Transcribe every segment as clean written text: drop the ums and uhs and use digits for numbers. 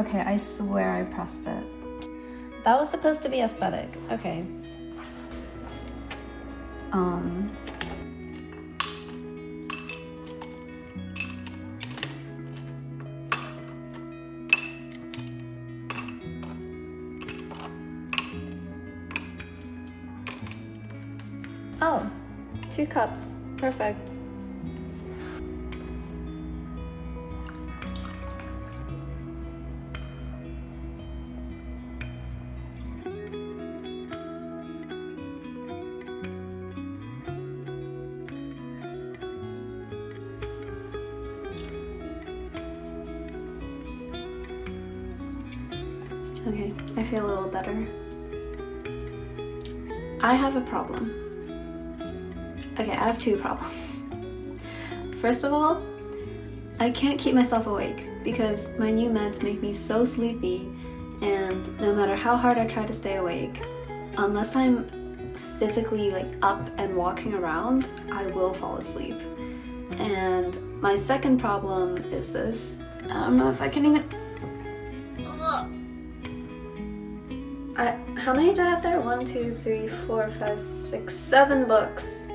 Okay, I swear I pressed it. That was supposed to be aesthetic. Okay. Oh, 2 cups. Perfect. Okay, I feel a little better. I have a problem. Okay, I have 2 problems. First of all, I can't keep myself awake because my new meds make me so sleepy, and no matter how hard I try to stay awake, unless I'm physically like up and walking around, I will fall asleep. And my second problem is this. I don't know if I can even... How many do I have there? 1, 2, 3, 4, 5, 6, 7 books.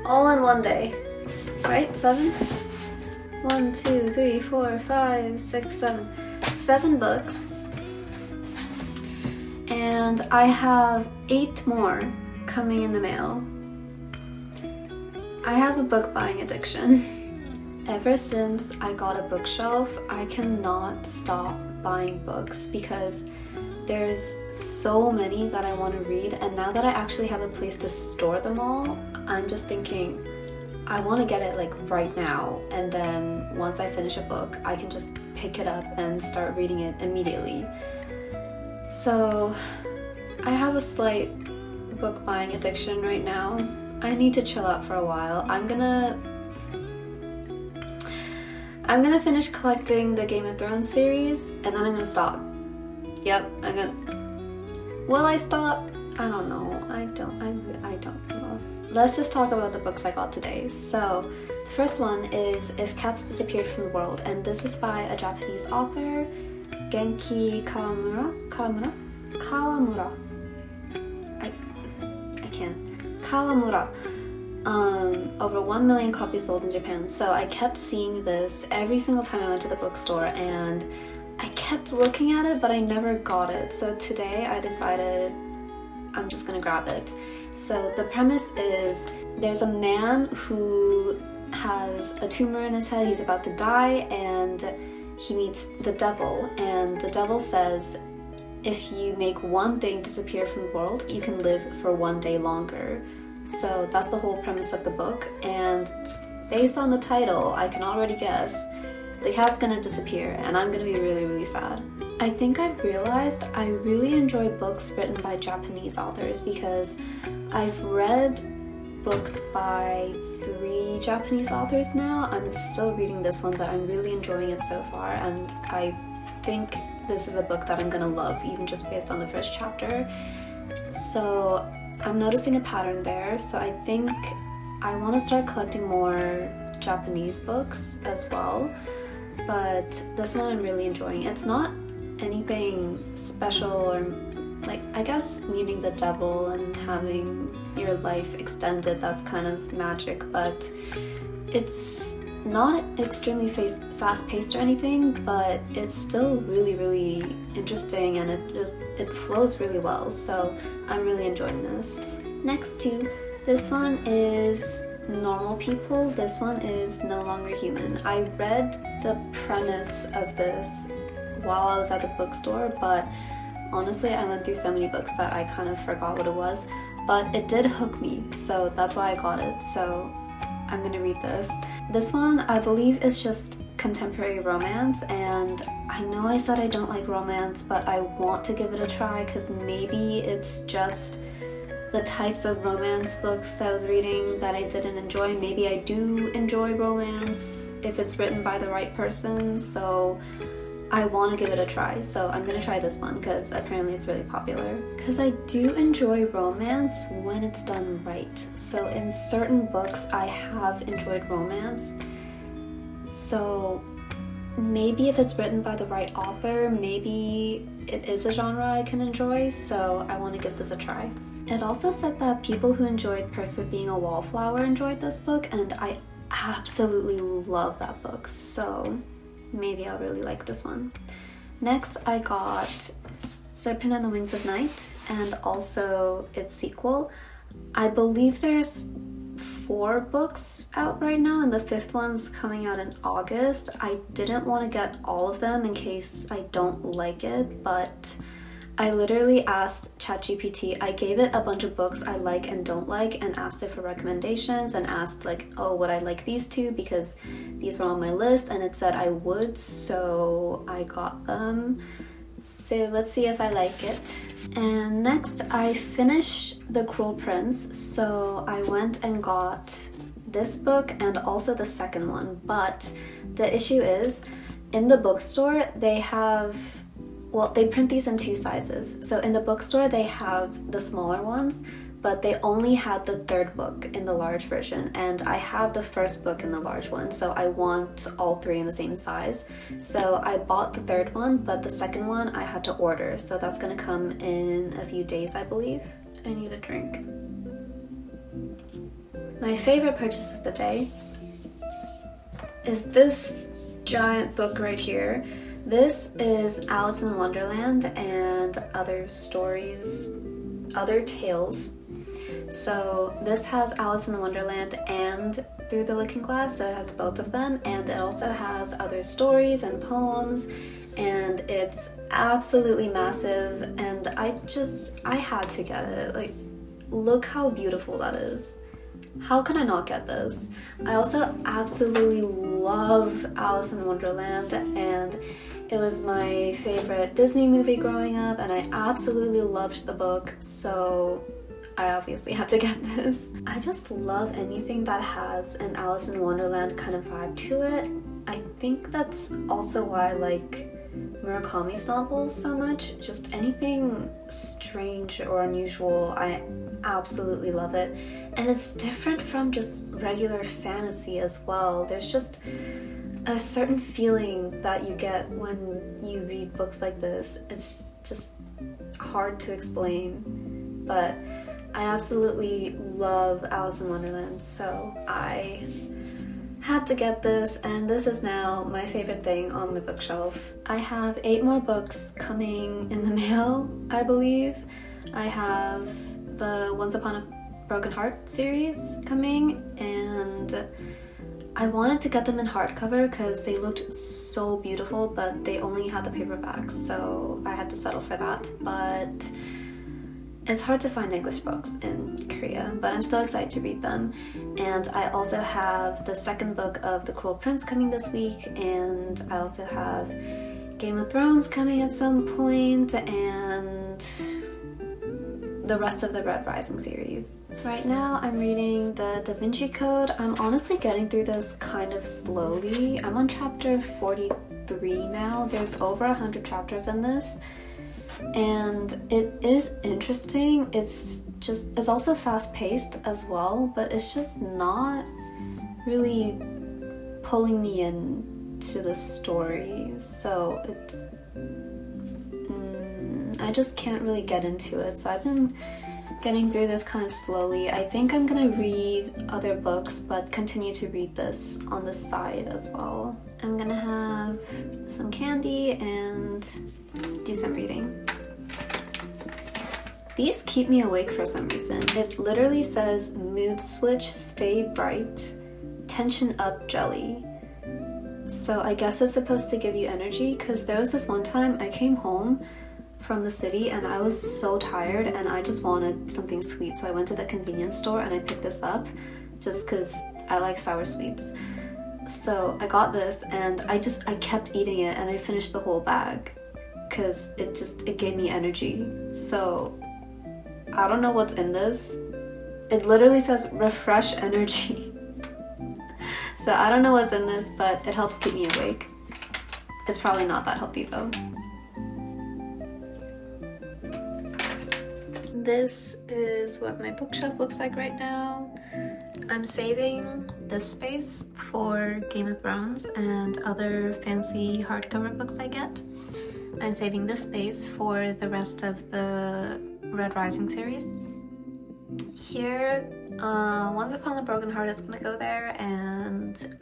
All in one day. Right? 7? 1, 2, 3, 4, 5, 6, 7. 7 books. And I have 8 more coming in the mail. I have a book buying addiction. Ever since I got a bookshelf, I cannot stop buying books because there's so many that I want to read, and now that I actually have a place to store them all, I'm just thinking I want to get it like right now, and then once I finish a book, I can just pick it up and start reading it immediately. So I have a slight book buying addiction right now. I need to chill out for a while. I'm gonna finish collecting the Game of Thrones series, and then I'm gonna stop. Yep, I'm gonna... Will I stop? I don't know. I don't know. Let's just talk about the books I got today. So, the first one is If Cats Disappeared from the World, and this is by a Japanese author, Genki Kawamura. I can't. Kawamura. Over 1 million copies sold in Japan. So I kept seeing this every single time I went to the bookstore, and I kept looking at it, but I never got it. So today I decided I'm just gonna grab it. So the premise is there's a man who has a tumor in his head, he's about to die, and he meets the devil, and the devil says if you make one thing disappear from the world, you can live for 1 day longer. So that's the whole premise of the book, and based on the title, I can already guess the cat's gonna disappear, and I'm gonna be really, really sad. I think I've realized I really enjoy books written by Japanese authors because I've read books by 3 Japanese authors now. I'm still reading this one, but I'm really enjoying it so far, and I think this is a book that I'm gonna love, even just based on the first chapter. So I'm noticing a pattern there, so I think I want to start collecting more Japanese books as well. But this one I'm really enjoying. It's not anything special or like, I guess meeting the devil and having your life extended, that's kind of magic, but it's not extremely fast-paced or anything, but it's still really, really interesting, and it flows really well, so I'm really enjoying this. Next two, this one is Normal People, this one is No Longer Human. I read the premise of this while I was at the bookstore, but honestly I went through so many books that I kind of forgot what it was, but it did hook me, so that's why I got it, so I'm gonna read this. This one, I believe, is just contemporary romance, and I know I said I don't like romance, but I want to give it a try because maybe it's just the types of romance books I was reading that I didn't enjoy. Maybe I do enjoy romance if it's written by the right person, so I want to give it a try. So I'm gonna try this one because apparently it's really popular. Because I do enjoy romance when it's done right. So in certain books I have enjoyed romance. So maybe if it's written by the right author, maybe it is a genre I can enjoy, so I want to give this a try. It also said that people who enjoyed Perks of Being a Wallflower enjoyed this book, and I absolutely love that book, so maybe I'll really like this one. Next, I got Serpent and the Wings of Night, and also its sequel. I believe there's 4 books out right now, and the 5th one's coming out in August. I didn't want to get all of them in case I don't like it, but I literally asked ChatGPT. I gave it a bunch of books I like and don't like and asked it for recommendations and asked like, oh, would I like these 2 because these were on my list, and it said I would, so I got them. So let's see if I like it. And next I finished The Cruel Prince, so I went and got this book and also the second one, but the issue is in the bookstore they have, well, they print these in 2 sizes. So in the bookstore they have the smaller ones, but they only had the 3rd book in the large version, and I have the 1st book in the large one, so I want all 3 in the same size. So I bought the 3rd one, but the 2nd one I had to order, so that's gonna come in a few days, I believe. I need a drink. My favorite purchase of the day is this giant book right here. This is Alice in Wonderland and Other Stories, Other Tales. So this has Alice in Wonderland and Through the Looking Glass, so it has both of them, and it also has other stories and poems, and it's absolutely massive, and I had to get it. Like, look how beautiful that is. How can I not get this? I also absolutely love Alice in Wonderland, and it was my favorite Disney movie growing up, and I absolutely loved the book, so I obviously had to get this. I just love anything that has an Alice in Wonderland kind of vibe to it. I think that's also why I like Murakami's novels so much. Just anything strange or unusual, I absolutely love it. And it's different from just regular fantasy as well. There's just a certain feeling that you get when you read books like this. It's just hard to explain, but I absolutely love Alice in Wonderland, so I had to get this, and this is now my favorite thing on my bookshelf. I have 8 more books coming in the mail, I believe. I have the Once Upon a Broken Heart series coming, and I wanted to get them in hardcover because they looked so beautiful, but they only had the paperbacks, so I had to settle for that. But it's hard to find English books in Korea, but I'm still excited to read them. And I also have the 2nd book of The Cruel Prince coming this week, and I also have Game of Thrones coming at some point, and the rest of the Red Rising series. Right now I'm reading the Da Vinci Code. I'm honestly getting through this kind of slowly. I'm on chapter 43 now. There's over 100 chapters in this, and it is interesting. It's also fast-paced as well, but it's just not really pulling me into the story, so it's I just can't really get into it. So I've been getting through this kind of slowly. I think I'm gonna read other books, but continue to read this on the side as well. I'm gonna have some candy and do some reading. These keep me awake for some reason. It literally says mood switch, stay bright, tension up jelly. So I guess it's supposed to give you energy, because there was this one time I came home from the city and I was so tired and I just wanted something sweet, so I went to the convenience store and I picked this up just because I like sour sweets. So I got this and I kept eating it, and I finished the whole bag because it gave me energy. So I don't know what's in this. It literally says refresh energy. So I don't know what's in this, but it helps keep me awake. It's probably not that healthy though. This is what my bookshelf looks like right now. I'm saving this space for Game of Thrones and other fancy hardcover books I get. I'm saving this space for the rest of the Red Rising series. Here, Once Upon a Broken Heart is gonna go there, and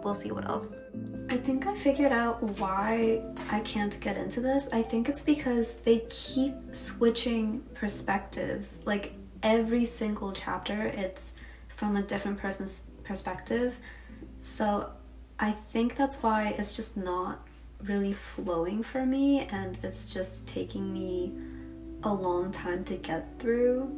we'll see what else. I think I figured out why I can't get into this. I think it's because they keep switching perspectives. Like every single chapter, it's from a different person's perspective. So I think that's why it's just not really flowing for me, and it's just taking me a long time to get through.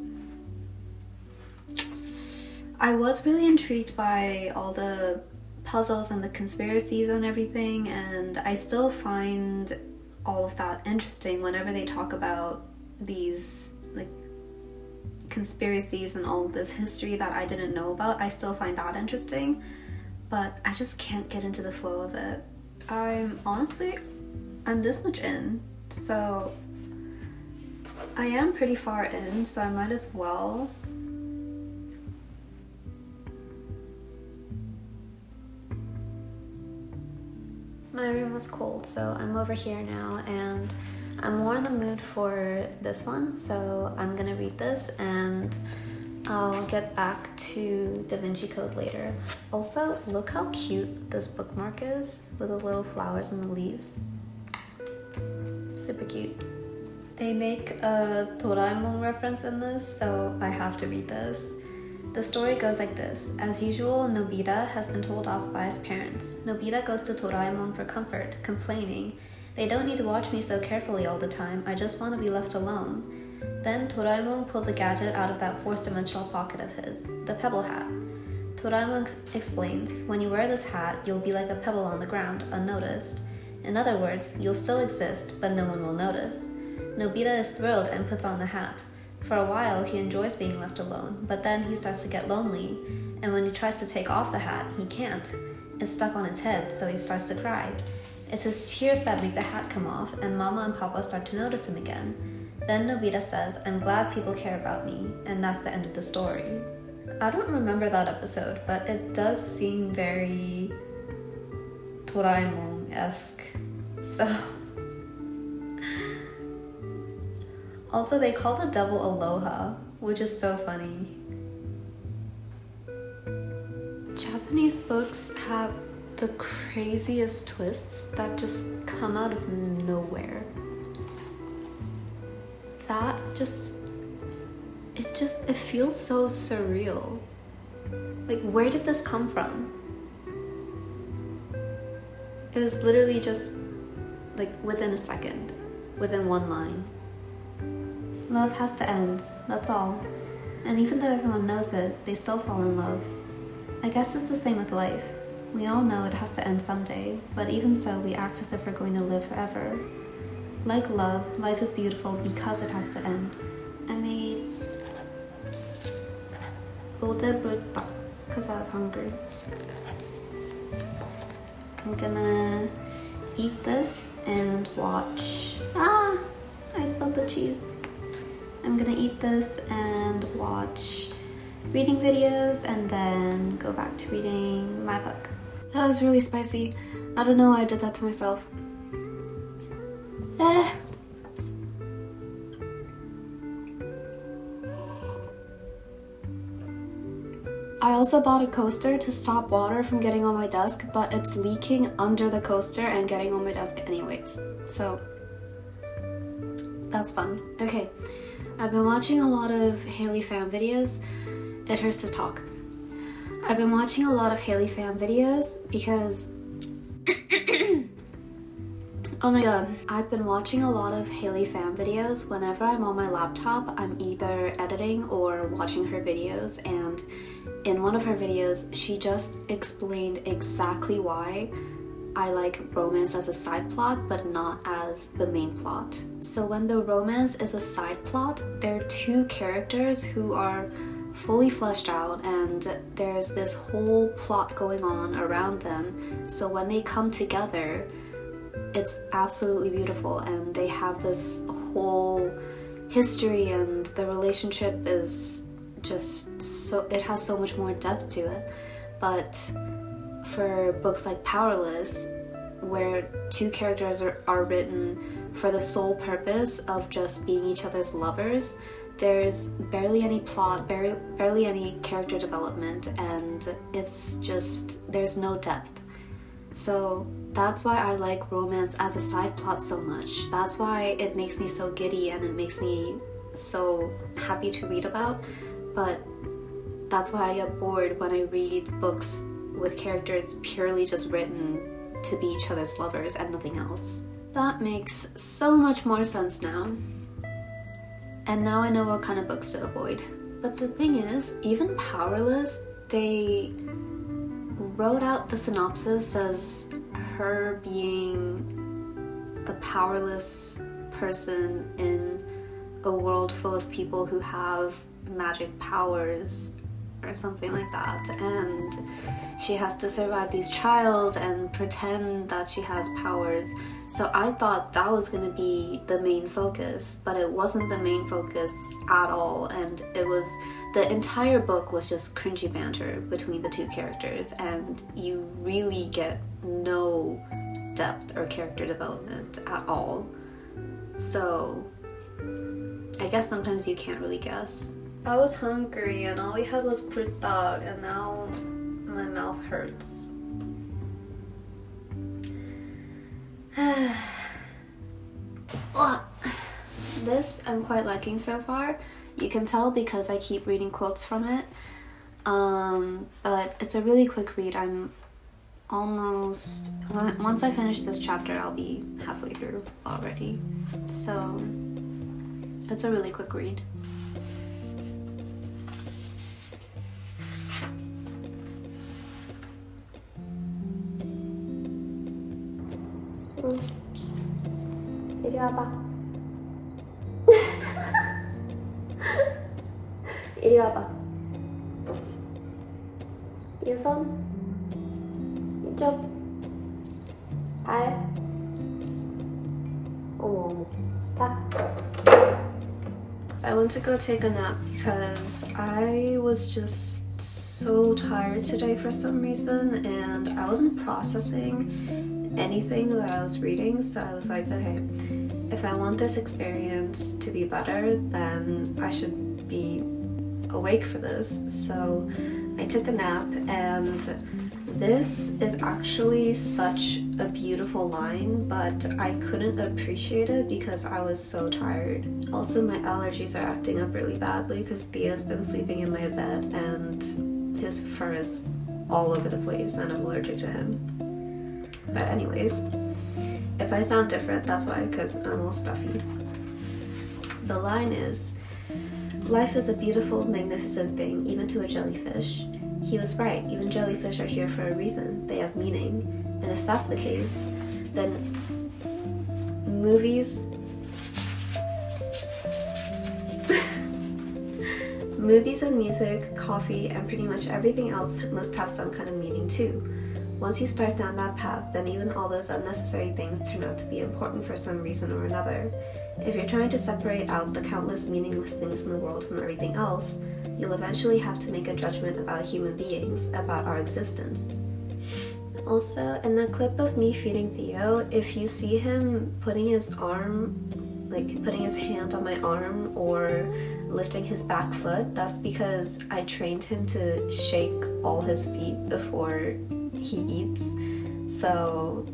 I was really intrigued by all the puzzles and the conspiracies and everything, and I still find all of that interesting whenever they talk about these like conspiracies and all of this history that I didn't know about. I still find that interesting, but I just can't get into the flow of it. I'm this much in, so I am pretty far in, so I might as well. My room was cold, so I'm over here now, and I'm more in the mood for this one, so I'm gonna read this and I'll get back to Da Vinci Code later. Also, look how cute this bookmark is with the little flowers and the leaves. Super cute. They make a Doraemon reference in this, so I have to read this. The story goes like this. As usual, Nobita has been told off by his parents. Nobita goes to Doraemon for comfort, complaining, "They don't need to watch me so carefully all the time. I just want to be left alone." Then Doraemon pulls a gadget out of that fourth-dimensional pocket of his, the pebble hat. Doraemon explains, "When you wear this hat, you'll be like a pebble on the ground, unnoticed. In other words, you'll still exist, but no one will notice." Nobita is thrilled and puts on the hat. For a while, he enjoys being left alone, but then he starts to get lonely, and when he tries to take off the hat, he can't. It's stuck on his head, so he starts to cry. It's his tears that make the hat come off, and Mama and Papa start to notice him again. Then Nobita says, "I'm glad people care about me," and that's the end of the story. I don't remember that episode, but it does seem very Doraemon-esque, so... Also, they call the devil Aloha, which is so funny. Japanese books have the craziest twists that just come out of nowhere. It feels so surreal. Like, where did this come from? It was literally just, like, within a second, within one line. Love has to end, that's all. And even though everyone knows it, they still fall in love. I guess it's the same with life. We all know it has to end someday, but even so, we act as if we're going to live forever. Like love, life is beautiful because it has to end. I made rodebrutta because I was hungry. I'm gonna eat this and watch... I spilled the cheese. I'm gonna eat this and watch reading videos and then go back to reading my book. That was really spicy. I don't know why I did that to myself. I also bought a coaster to stop water from getting on my desk, but it's leaking under the coaster and getting on my desk anyways. So that's fun. Okay, I've been watching a lot of Haley fan videos. It hurts to talk. I've been watching a lot of Haley fan videos because oh my god. I've been watching a lot of Haley fan videos. Whenever I'm on my laptop, I'm either editing or watching her videos, and in one of her videos, she just explained exactly why I like romance as a side plot, but not as the main plot. So when the romance is a side plot, there are two characters who are fully fleshed out and there's this whole plot going on around them. So when they come together, it's absolutely beautiful, and they have this whole history, and the relationship is just so, it has so much more depth to it. but for books like Powerless, where two characters are written for the sole purpose of just being each other's lovers, there's barely any plot, barely any character development, and it's just, there's no depth. So that's why I like romance as a side plot so much. That's why it makes me so giddy and it makes me so happy to read about. But that's why I get bored when I read books with characters purely just written to be each other's lovers and nothing else. That makes so much more sense now. And now I know what kind of books to avoid. But the thing is, even Powerless, they wrote out the synopsis as her being a powerless person in a world full of people who have magic powers or something like that, and she has to survive these trials and pretend that she has powers. So I thought that was going to be the main focus, but it wasn't the main focus at all, and it was, the entire book was just cringy banter between the two characters, and you really get no depth or character development at all. So I guess sometimes you can't really guess. I was hungry and all we had was kurtag, and now my mouth hurts. This I'm quite liking so far. You can tell because I keep reading quotes from it. But it's a really quick read. I'm almost, once I finish this chapter, I'll be halfway through already. So it's a really quick read. 이리 와봐. 이리 와봐. 이 손, 이쪽, 발. 어머. 자. I went to go take a nap because I was just so tired today for some reason, and I wasn't processing anything that I was reading, so I was like, okay, if I want this experience to be better, then I should be awake for this. So I took a nap, and this is actually such a beautiful line, but I couldn't appreciate it because I was so tired. Also, my allergies are acting up really badly because Thea's been sleeping in my bed and his fur is all over the place and I'm allergic to him. But anyways, if I sound different, that's why, because I'm all stuffy. The line is, "Life is a beautiful, magnificent thing, even to a jellyfish." He was right, even jellyfish are here for a reason. They have meaning. And if that's the case, then movies and music, coffee, and pretty much everything else must have some kind of meaning too. Once you start down that path, then even all those unnecessary things turn out to be important for some reason or another. If you're trying to separate out the countless meaningless things in the world from everything else, you'll eventually have to make a judgment about human beings, about our existence. Also, in the clip of me feeding Theo, if you see him putting his arm, like putting his hand on my arm or lifting his back foot, that's because I trained him to shake all his feet before he eats. So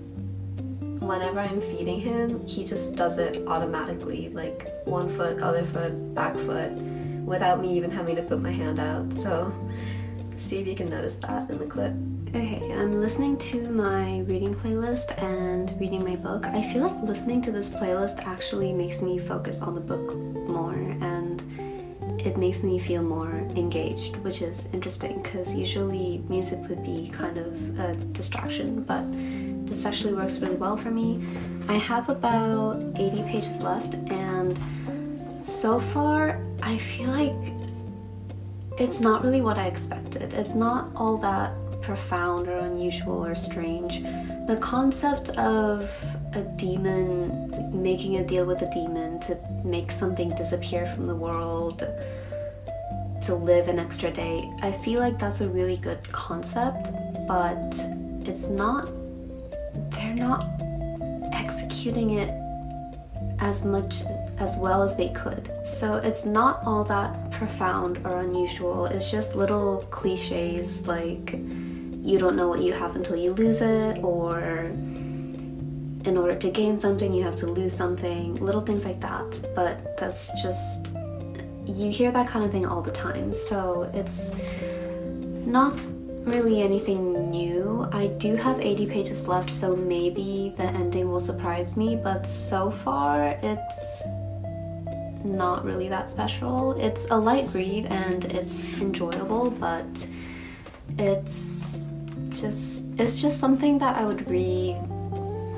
whenever I'm feeding him, he just does it automatically, like one foot, other foot, back foot, without me even having to put my hand out. So see if you can notice that in the clip. Okay, I'm listening to my reading playlist and reading my book. I feel like listening to this playlist actually makes me focus on the book more, and it makes me feel more engaged, which is interesting because usually music would be kind of a distraction, but this actually works really well for me. I have about 80 pages left, and so far I feel like it's not really what I expected. It's not all that profound or unusual or strange. The concept of a demon making a deal with a demon to make something disappear from the world, to live an extra day. I feel like that's a really good concept, but they're not executing it as well as they could. So it's not all that profound or unusual. It's just little cliches like you don't know what you have until you lose it, or in order to gain something you have to lose something, little things like that. But that's just, you hear that kind of thing all the time, so it's not really anything new. I do have 80 pages left, so maybe the ending will surprise me, but so far it's not really that special. It's a light read and it's enjoyable, but it's just something that I would read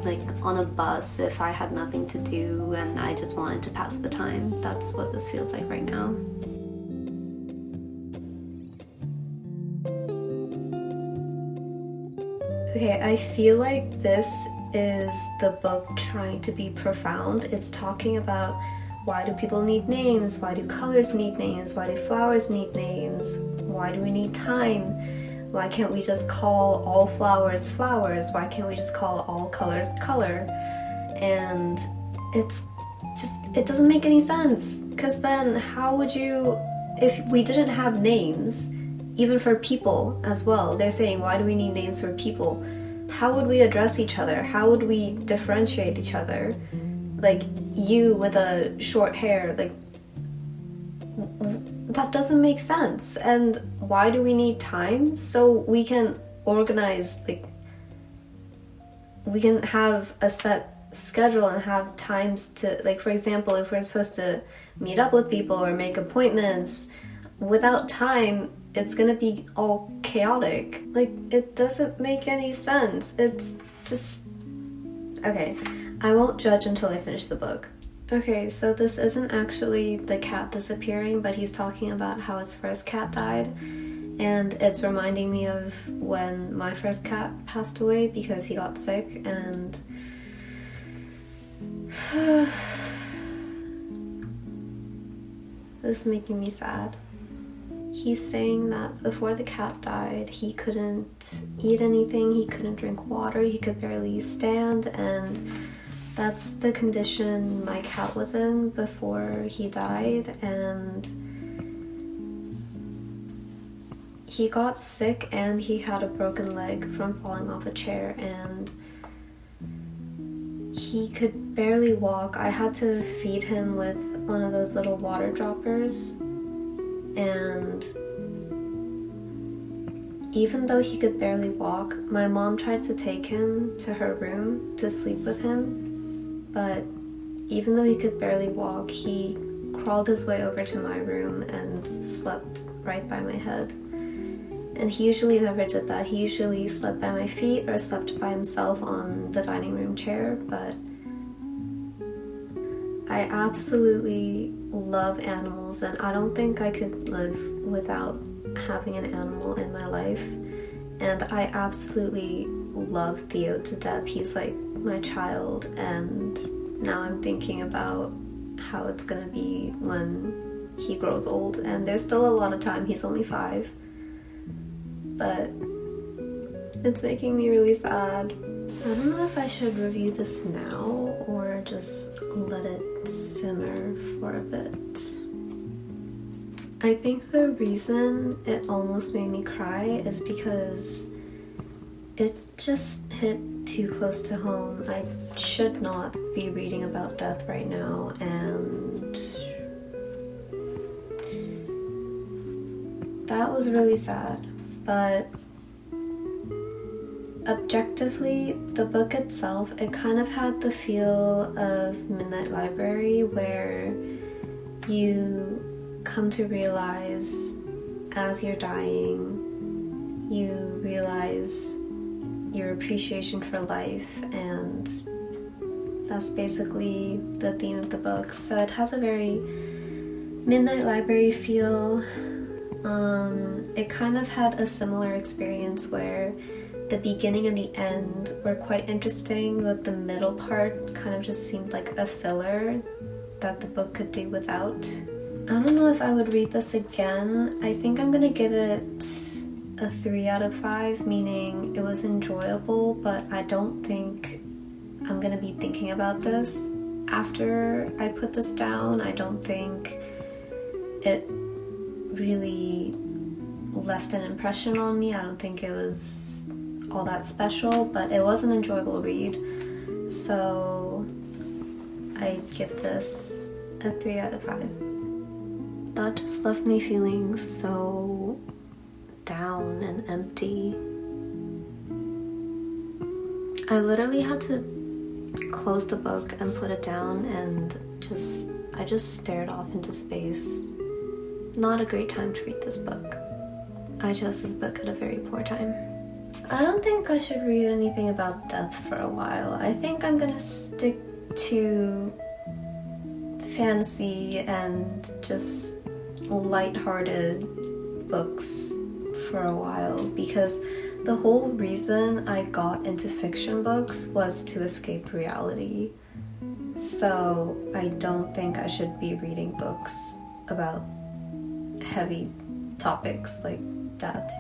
like on a bus if I had nothing to do and I just wanted to pass the time. That's what this feels like right now. Okay, I feel like this is the book trying to be profound. It's talking about why do people need names? Why do colors need names? Why do flowers need names? Why do we need time? Why can't we just call all flowers flowers? Why can't we just call all colors color? And it doesn't make any sense, because then how would you, if we didn't have names, even for people as well, they're saying why do we need names for people? How would we address each other? How would we differentiate each other? Like, you with a short hair, like, that doesn't make sense. And why do we need time? So we can organize, like, we can have a set schedule and have times to, like, for example, if we're supposed to meet up with people or make appointments, without time, it's gonna be all chaotic. Like, it doesn't make any sense. It's just... Okay, I won't judge until I finish the book. Okay, so this isn't actually the cat disappearing, but he's talking about how his first cat died, and it's reminding me of when my first cat passed away because he got sick, and this is making me sad. He's saying that before the cat died, he couldn't eat anything, he couldn't drink water, he could barely stand, and that's the condition my cat was in before he died. And he got sick and he had a broken leg from falling off a chair, and he could barely walk. I had to feed him with one of those little water droppers, and even though he could barely walk, my mom tried to take him to her room to sleep with him. But even though he could barely walk, he crawled his way over to my room and slept right by my head. And he usually never did that. He usually slept by my feet or slept by himself on the dining room chair. But I absolutely love animals, and I don't think I could live without having an animal in my life. And I absolutely love Theo to death. He's like my child, and now I'm thinking about how it's gonna be when he grows old, and there's still a lot of time. He's only 5, but it's making me really sad. I don't know if I should review this now or just let it simmer for a bit. I think the reason it almost made me cry is because it just hit too close to home. I should not be reading about death right now, and that was really sad. But objectively, the book itself, it kind of had the feel of Midnight Library, where you come to realize as you're dying, you realize your appreciation for life, and that's basically the theme of the book. So it has a very Midnight Library feel. It kind of had a similar experience where the beginning and the end were quite interesting, but the middle part kind of just seemed like a filler that the book could do without. I don't know if I would read this again. I think I'm gonna give it a 3 out of 5, meaning it was enjoyable, but I don't think I'm gonna be thinking about this after I put this down. I don't think it really left an impression on me. I don't think it was all that special, but it was an enjoyable read. So I give this a 3 out of 5. That just left me feeling so down and empty. I literally had to close the book and put it down and I just stared off into space. Not a great time to read this book. I chose this book at a very poor time. I don't think I should read anything about death for a while. I think I'm gonna stick to fantasy and just lighthearted books for a while, because the whole reason I got into fiction books was to escape reality. So I don't think I should be reading books about heavy topics like death.